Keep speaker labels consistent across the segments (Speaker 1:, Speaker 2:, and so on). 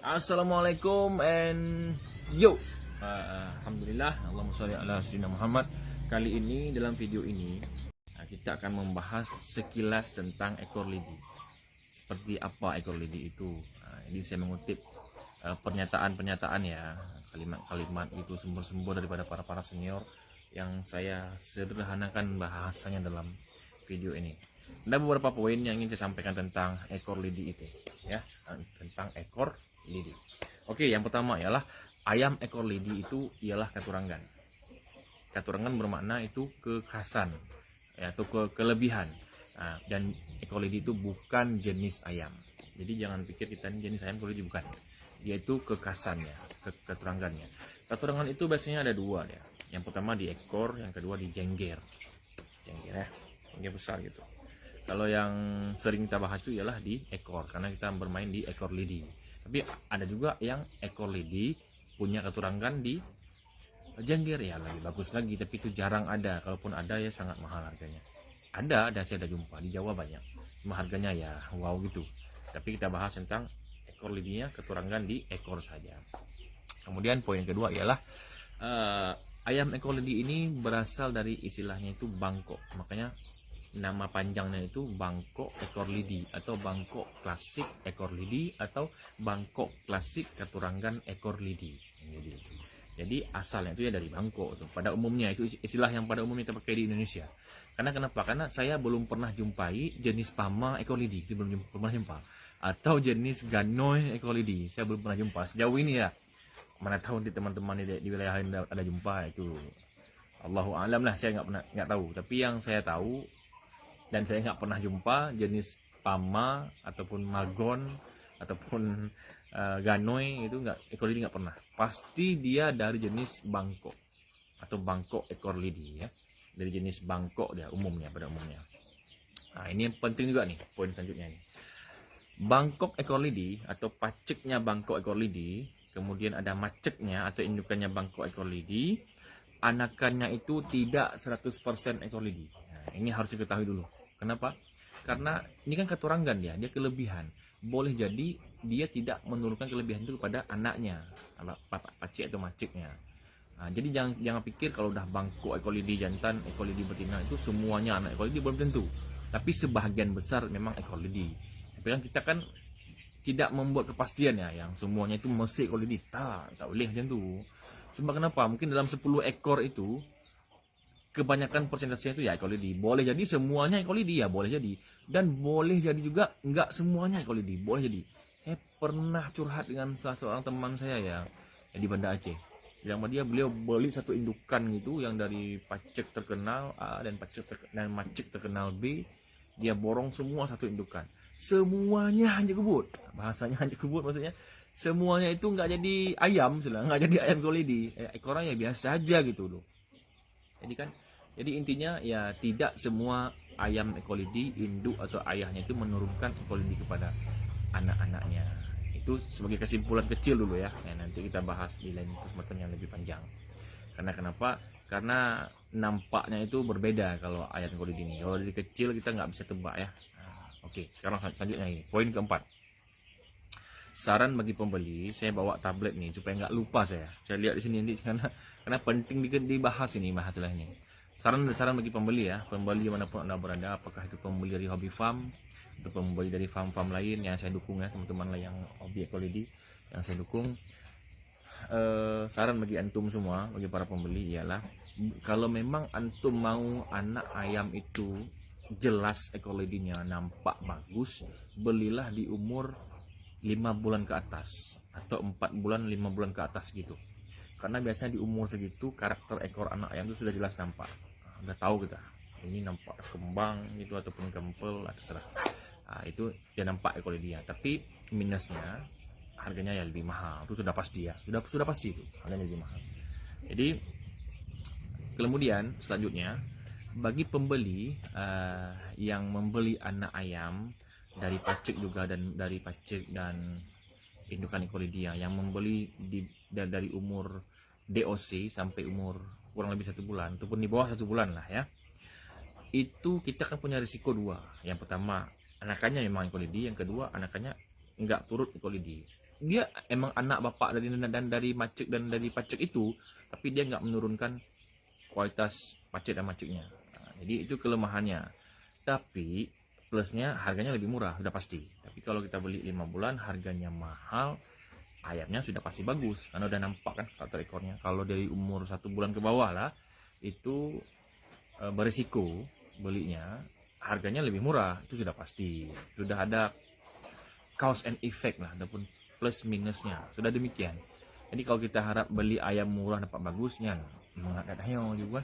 Speaker 1: Assalamualaikum and yo. Alhamdulillah, Allahumma sholli ala sayyidina Muhammad. Kali ini dalam video ini kita akan membahas sekilas tentang ekor lidi. Seperti apa ekor lidi itu? Ini saya mengutip pernyataan-pernyataan ya, kalimat-kalimat itu sumber-sumber daripada para senior yang saya sederhanakan bahasanya dalam video ini. Ada beberapa poin yang ingin saya sampaikan tentang ekor lidi itu, ya, tentang ekor lidi. Oke, yang pertama ialah ayam ekor lidi itu ialah katurangan. Katurangan bermakna itu kekhasan, ya, atau kelebihan. Dan ekor lidi itu bukan jenis ayam. Jadi jangan pikir kita ini jenis ayam, ekor lidi bukan. Yaitu kekhasannya, katurangannya. Katurangan itu biasanya ada dua ya. Yang pertama di ekor, yang kedua di jengger. Jengger ya, jengger besar gitu. Kalau yang sering kita bahas itu ialah di ekor, karena kita bermain di ekor lidi. Tapi ada juga yang ekor lidi punya katurangan di jengger, ya lebih bagus lagi. Tapi itu jarang ada, kalaupun ada ya sangat mahal harganya. Ada saya ada jumpa, di Jawa banyak. Cuma harganya ya wow gitu. Tapi kita bahas tentang ekor lidinya, katurangan di ekor saja. Kemudian poin kedua ialah ayam ekor lidi ini berasal dari istilahnya itu bangkok. Makanya nama panjangnya itu bangkok ekor lidi, atau bangkok klasik ekor lidi, atau bangkok klasik katurangan ekor lidi. Jadi asalnya itu ya dari bangkok itu. Pada umumnya itu istilah yang pada umumnya kita pakai di Indonesia. Karena kenapa? Karena saya belum pernah jumpai jenis pama ekor lidi, itu belum pernah jumpa. Atau jenis ganoi ekor lidi, saya belum pernah jumpa sejauh ini ya. Mana tahu di teman-teman di wilayah lain ada jumpa, itu Allahu a'lam lah, saya nggak tahu. Tapi yang saya tahu dan saya nggak pernah jumpa jenis pama ataupun magon ataupun ganoi itu nggak, ekor lidi nggak pernah. Pasti dia dari jenis bangkok atau bangkok ekor lidi ya, dari jenis bangkok dia umumnya, pada umumnya. Nah ini yang penting juga nih, poin selanjutnya nih. Bangkok ekor lidi atau paceknya bangkok ekor lidi, kemudian ada maceknya atau indukannya bangkok ekor lidi, anakannya itu tidak 100% ekor lidi. Nah, ini harus diketahui dulu. Kenapa? Karena ini kan katurangan dia kelebihan. Boleh jadi dia tidak menurunkan kelebihan itu kepada anaknya, pacik atau maciknya. Nah, jadi jangan pikir kalau udah bangkok ekor lidi jantan, ekor lidi betina itu semuanya anak ekor lidi, belum tentu. Tapi sebahagian besar memang ekor lidi. Tapi kan kita kan tidak membuat kepastian ya, yang semuanya itu mesti ekor lidi. Tak boleh macam tu. Sebab kenapa? Mungkin dalam 10 ekor itu kebanyakan persentasenya itu ya ekor lidi. Boleh jadi semuanya ekor lidi, ya boleh jadi. Dan boleh jadi juga enggak semuanya ekor lidi, boleh jadi. Saya pernah curhat dengan salah seorang teman saya ya di Banda Aceh. Yang beliau beli satu indukan gitu yang dari pacek terkenal A dan macek terkenal B. Dia borong semua satu indukan. Semuanya hanya kebut. Bahasanya hanya kebut, maksudnya semuanya itu nggak jadi ayam, nggak jadi ayam ekor lidi. Ekornya ya biasa aja gitu loh. Jadi intinya ya tidak semua ayam ekor lidi, induk atau ayahnya itu menurunkan ekor lidi kepada anak-anaknya. Itu sebagai kesimpulan kecil dulu ya. Nanti kita bahas di lain kesempatan yang lebih panjang. Karena kenapa? Karena nampaknya itu berbeda kalau ayam ekor lidi ini. Kalau dari kecil kita nggak bisa tebak ya. Oke, sekarang selanjutnya nih, poin keempat. Saran bagi pembeli, saya bawa tablet nih supaya nggak lupa saya. Saya lihat di sini nanti karena penting dibahas ini masalah ini. Saran bagi pembeli ya, pembeli manapun Anda berada, apakah itu pembeli dari hobby farm atau pembeli dari farm-farm lain yang saya dukung ya, teman-teman yang hobi ekor lidi yang saya dukung. Saran bagi antum semua, bagi para pembeli ialah kalau memang antum mau anak ayam itu jelas ekor lidinya nampak bagus, belilah di umur 5 bulan ke atas atau 4 bulan 5 bulan ke atas gitu. Karena biasanya di umur segitu karakter ekor anak ayam itu sudah jelas nampak. Udah tahu kita ini nampak kembang gitu ataupun gempel, terserah. Itu dia nampak ekor lidinya. Tapi minusnya harganya ya lebih mahal. Itu sudah pasti ya. Sudah pasti itu harganya lebih mahal. Jadi kemudian selanjutnya bagi pembeli yang membeli anak ayam dari pacek juga dan dari pacek dan indukan ekor lidi yang membeli dari umur DOC sampai umur kurang lebih 1 bulan ataupun di bawah 1 bulan lah ya, itu kita kan punya risiko dua. Yang pertama, anakannya memang ekor lidi. Yang kedua, anakannya nggak turut ekor lidi. dia emang anak bapak dari macek dan dari pacek itu, tapi dia nggak menurunkan kualitas pacek dan maceknya. Nah, jadi itu kelemahannya. Tapi plusnya harganya lebih murah, sudah pasti. Tapi kalau kita beli 5 bulan harganya mahal, ayamnya sudah pasti bagus karena udah nampak kan karakter ekornya. Kalau dari umur 1 bulan ke bawah lah, itu berisiko belinya, harganya lebih murah, itu sudah pasti. Sudah ada cause and effect lah, ataupun plus minusnya, sudah demikian. Jadi kalau kita harap beli ayam murah dapat bagusnya, mengat dayo juga.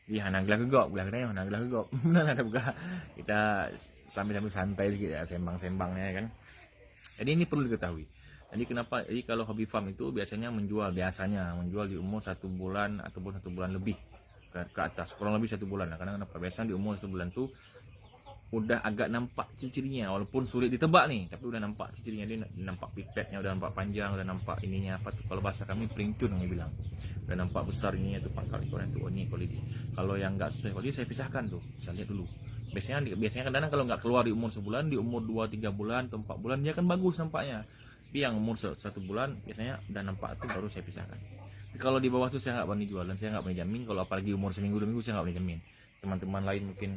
Speaker 1: Di hanaglah gegok, belah dayo hanaglah gegok. Benar ada buka. Kita sambil santai sedikit ya, sembang-sembangnya kan. Jadi ini perlu diketahui. Jadi kenapa? Jadi kalau hobby farm itu biasanya menjual di umur 1 bulan ataupun 1 bulan lebih ke atas, kurang lebih 1 bulan. Nah, karena kenapa? Biasanya di umur 1 bulan tuh udah agak nampak ciri-cirinya, walaupun sulit ditebak nih, tapi udah nampak ciri-cirinya. Dia nampak pipetnya udah nampak panjang, udah nampak ininya apa tuh, kalau bahasa kami peringcun yang bilang, udah nampak besar ininya tuh, pangkal ekornya tuh. Oh, ini kolidi. Kalau yang nggak sesuai kolidi saya pisahkan tuh, saya lihat dulu. Biasanya kadang-kadang kalau nggak keluar di umur sebulan, di umur 2-3 bulan atau 4 bulan dia kan bagus nampaknya. Tapi yang umur 1 bulan biasanya udah nampak tuh, baru saya pisahkan. Tapi kalau di bawah tuh saya nggak berani jual, dan saya nggak berani jamin. Kalau apalagi umur seminggu 2 minggu saya nggak berani jamin. Teman-teman lain mungkin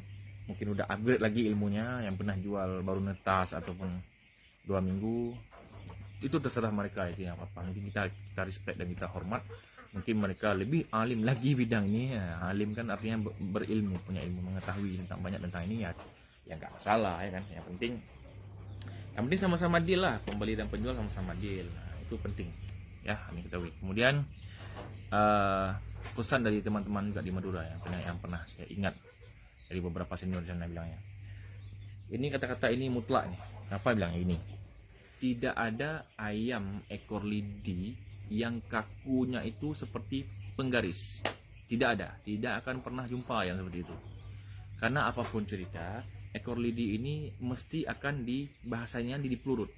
Speaker 1: udah upgrade lagi ilmunya, yang pernah jual baru netas ataupun 2 minggu, itu terserah mereka, itu yang apa. Mungkin kita respect dan kita hormat. Mungkin mereka lebih alim lagi bidang ini ya. Alim kan artinya berilmu, punya ilmu, mengetahui banyak tentang ini ya nggak masalah ya kan. Yang penting sama-sama deal lah, pembeli dan penjual sama-sama deal. Nah, itu penting ya, ini ketahui. Kemudian pesan dari teman-teman juga di Madura yang pernah saya ingat dari beberapa senior di sana bilangnya, ini kata-kata ini mutlak nih. Apa bilang ini? Tidak ada ayam ekor lidi yang kakunya itu seperti penggaris. Tidak ada, tidak akan pernah jumpa yang seperti itu. Karena apapun cerita, ekor lidi ini mesti akan bahasanya di pelurut.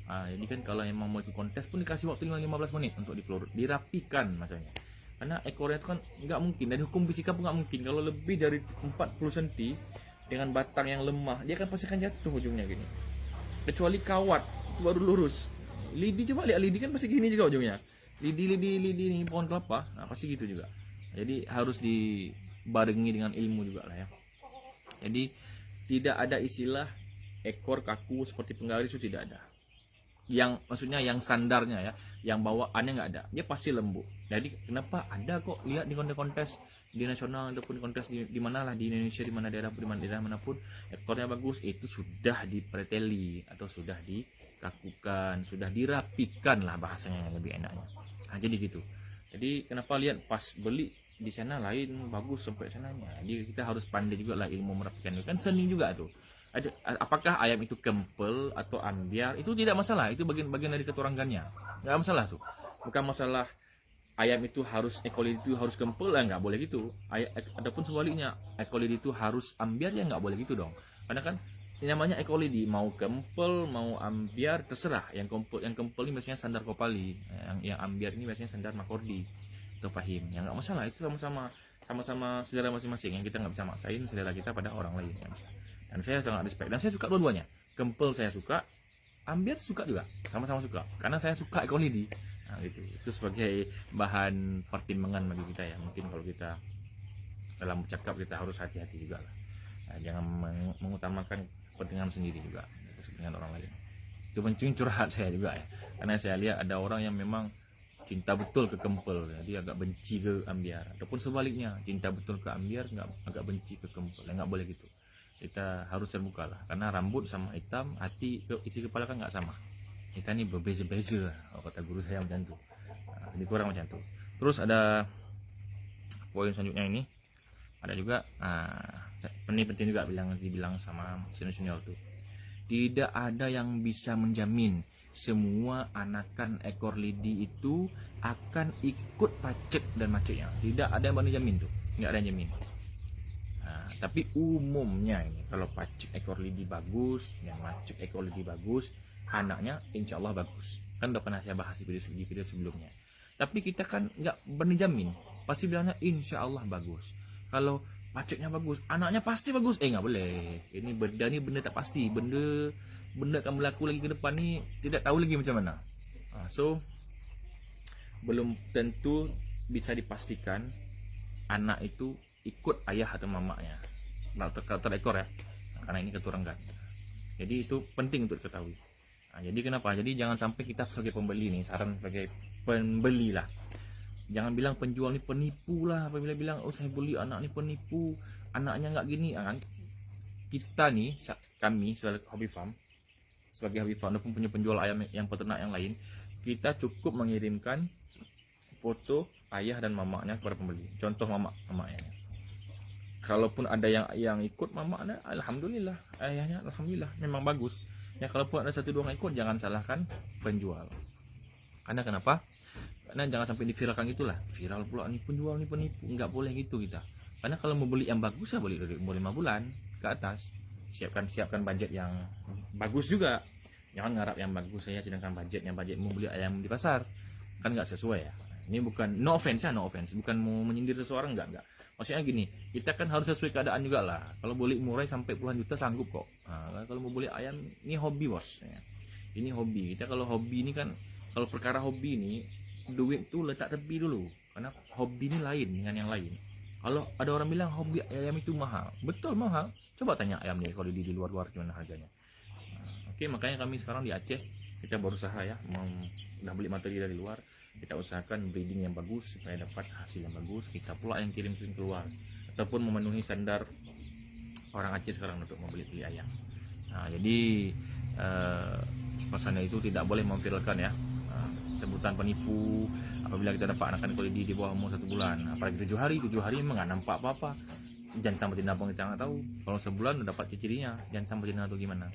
Speaker 1: Nah, jadi kan kalau emang mau ikut kontes pun dikasih waktu 15 menit untuk dipelurut, dirapikan maksudnya. Karena ekornya itu kan nggak mungkin, dari hukum fisika pun nggak mungkin kalau lebih dari 40 cm dengan batang yang lemah, dia kan pasti akan jatuh ujungnya gini. Kecuali kawat itu baru lurus. Lidi, coba lihat lidi kan pasti gini juga ujungnya. Lidi ini pohon kelapa, nah pasti gitu juga. Jadi harus dibarengi dengan ilmu juga lah ya. Jadi tidak ada istilah ekor kaku seperti penggaris, itu tidak ada. Yang maksudnya yang sandarnya ya, yang bawaannya nggak ada, dia pasti lembut. Jadi kenapa ada kok lihat di kontes di nasional ataupun kontes di mana lah di Indonesia, di mana daerah manapun, ekornya bagus, itu sudah dipreteli atau sudah dikakukan, sudah dirapikan lah bahasanya yang lebih enaknya. Nah, jadi gitu. Jadi kenapa lihat pas beli di sana lain bagus sampai sananya. Jadi kita harus pandai juga lah ilmu merapikan itu kan seni juga tuh. Apakah ayam itu kempel atau ambiar, itu tidak masalah, itu bagian dari keturangannya, nggak masalah tuh. Bukan masalah ayam itu harus ekolidi itu harus kempel, nggak boleh gitu. Adapun sebaliknya, ekolidi itu harus ambiar, ya nggak boleh gitu dong. Karena kan ini namanya ekolidi, mau kempel mau ambiar terserah. Yang kempel ini biasanya sandar kopali, yang ambiar ini biasanya sandar makordi atau pahim. Yang nggak masalah, itu sama-sama selera masing-masing, yang kita nggak bisa maksain selera kita pada orang lain ya. Dan saya sangat respect, dan saya suka dua-duanya. Kempel saya suka, ambiar suka juga, sama-sama suka. Karena saya suka ekor lidi. Nah, gitu. Itu sebagai bahan pertimbangan bagi kita ya. Mungkin kalau kita dalam bercakap kita harus hati-hati juga lah. Nah, jangan mengutamakan kepentingan sendiri juga, kepentingan orang lain. Itu penting curhat saya juga ya. Karena saya lihat ada orang yang memang cinta betul ke kempel, jadi agak benci ke ambiar. Ataupun sebaliknya, cinta betul ke ambiar, agak benci ke kempel. Nggak boleh gitu. Kita harus terbuka lah, karena rambut sama hitam, isi kepala kan nggak sama. Kita ini berbeza-beza, kata guru saya macam itu. Nah, lebih kurang macam itu. Terus ada poin selanjutnya ini, ada juga, ini penting juga dibilang sama senior tuh. Tidak ada yang bisa menjamin semua anakan ekor lidi itu akan ikut pacek dan macetnya. Tidak ada yang berani jamin tuh, nggak ada yang jamin. Tapi umumnya ini kalau pacek ekor lidi bagus, yang macek ekor lidi bagus, anaknya insya Allah bagus. Kan udah pernah saya bahas di video sebelumnya. Tapi kita kan nggak berani jamin, pasti bilangnya insya Allah bagus. Kalau paceknya bagus, anaknya pasti bagus. Nggak boleh. Ini benda tak pasti. Benda akan berlaku lagi ke depan nih, tidak tahu lagi macam mana. So belum tentu bisa dipastikan anak itu ikut ayah atau mamanya terekor ya, karena ini keturunan. Jadi itu penting untuk diketahui. Jadi kenapa? Jadi jangan sampai kita sebagai pembeli nih, saran sebagai pembeli lah, jangan bilang penjual ini penipu lah. Apabila bilang oh saya beli anak ini penipu, anaknya nggak gini, kan kita nih, kami sebagai hobby farm ataupun punya penjual ayam yang peternak yang lain, kita cukup mengirimkan foto ayah dan mamanya kepada pembeli. Contoh mamanya. Kalaupun ada yang ikut mamanya, alhamdulillah, ayahnya alhamdulillah memang bagus. Ya kalaupun ada 1-2 yang ikut, jangan salahkan penjual. Karena kenapa? Karena jangan sampai diviralkan itulah. Viral pula nih penjual nih penipu. Enggak boleh gitu kita. Karena kalau mau beli yang bagus ya boleh dari umur 5 bulan ke atas. Siapkan budget yang bagus juga. Jangan ngarap yang bagus saya sedangkan budget mau beli ayam di pasar. Kan nggak sesuai ya. Ini bukan no offense, bukan mau menyindir seseorang, enggak. Maksudnya gini, kita kan harus sesuai keadaan juga lah. Kalau beli murah sampai puluhan juta sanggup kok. Kalau mau beli ayam, ini hobi bos. Ini hobi. Kita kalau hobi ini kan, kalau perkara hobi ini, duit tuh letak tepi dulu. Karena hobi ini lain dengan yang lain. Kalau ada orang bilang hobi ayam itu mahal, betul mahal. Coba tanya ayam nih kalau di luar-luar gimana harganya. Oke, makanya kami sekarang di Aceh, kita berusaha ya, udah beli materi dari luar. Kita usahakan breeding yang bagus supaya dapat hasil yang bagus. Kita pula yang kirim keluar ataupun memenuhi standar orang Aceh sekarang untuk membeli ayam. Jadi pesannya itu tidak boleh memviralkan ya sebutan penipu apabila kita dapat anakan koledi di bawah umur 1 bulan, apalagi 7 hari memang nggak nampak apa-apa, jantan betina pun kita nggak tahu. Kalau sebulan udah dapat ciri-cirinya jantan betina atau gimana.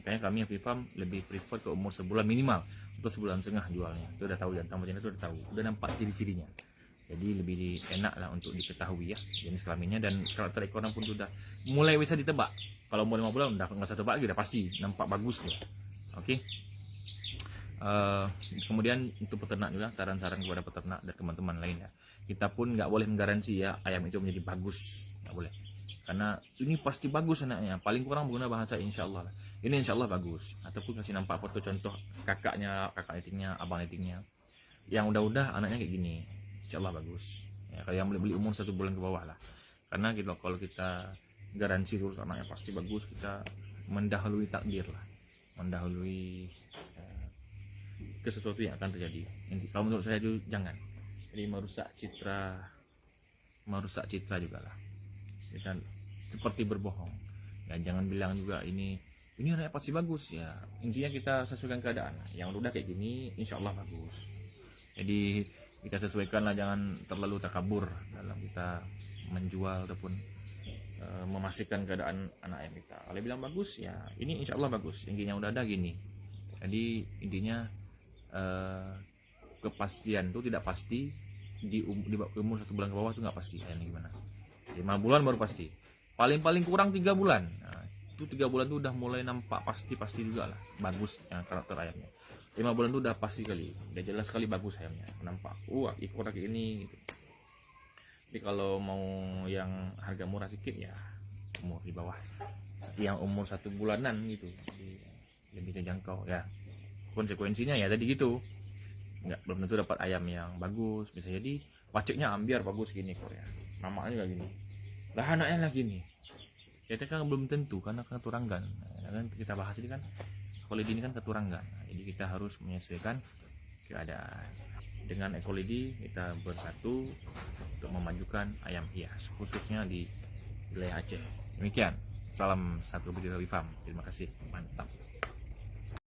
Speaker 1: Makanya kami Happy Farm lebih prefer ke umur sebulan minimal atau sebulan setengah jualnya. Itu udah tahu jantan betina, itu udah tahu, udah nampak ciri-cirinya. Jadi lebih enak lah untuk diketahui ya jenis kelaminnya, dan karakter ekornya pun sudah mulai bisa ditebak. Kalau umur 5 bulan udah nggak usah tebak lagi, udah pasti nampak bagus ya. Oke. Kemudian untuk peternak juga, saran-saran kepada peternak dan teman-teman lain ya. Kita pun nggak boleh menggaransi ya ayam itu menjadi bagus, nggak boleh. Karena ini pasti bagus anaknya, paling kurang menggunakan bahasa insya Allah lah. Ini insya Allah bagus, ataupun kasih nampak foto contoh kakak netingnya, abang netingnya, yang udah anaknya kayak gini, insya Allah bagus. Ya, kalau yang beli umur 1 bulan ke bawah lah. Karena kalau kita garansi terus anaknya pasti bagus, kita mendahului takdir lah, mendahului ke sesuatu yang akan terjadi. Kalau menurut saya itu jangan. Jadi merusak citra juga lah. Dan seperti berbohong. Ya jangan bilang juga ini anaknya pasti bagus ya. Intinya kita sesuaikan keadaan. Yang udah kayak gini, insya Allah bagus. Jadi kita sesuaikan lah, jangan terlalu takabur dalam kita menjual ataupun memastikan keadaan anak ayam kita. Kalau bilang bagus ya ini insya Allah bagus. Intinya udah ada gini. Jadi intinya kepastian itu tidak pasti di umur 1 bulan ke bawah itu nggak pasti ayamnya gimana. 5 bulan baru pasti, paling kurang 3 bulan. Itu 3 bulan itu udah mulai nampak pasti juga lah bagus yang karakter ayamnya. 5 bulan itu udah pasti kali, udah jelas sekali bagus ayamnya, nampak ekor kayak ini gitu. Tapi kalau mau yang harga murah sedikit ya umur di bawah, yang umur 1 bulanan gitu, jadi lebih terjangkau ya. Konsekuensinya ya tadi gitu, belum tentu dapat ayam yang bagus. Bisa jadi waceknya ambiar bagus gini kok ya, namanya kayak gini lah, anaknya lagi nih ya, kan belum tentu karena keturunan. Kan kita bahas ini kan ekolidi ini kan keturunan. Jadi kita harus menyesuaikan keadaan. Dengan ekolidi kita bersatu untuk memajukan ayam hias khususnya di wilayah Aceh. Demikian, salam satu Happy Farm. Terima kasih, mantap.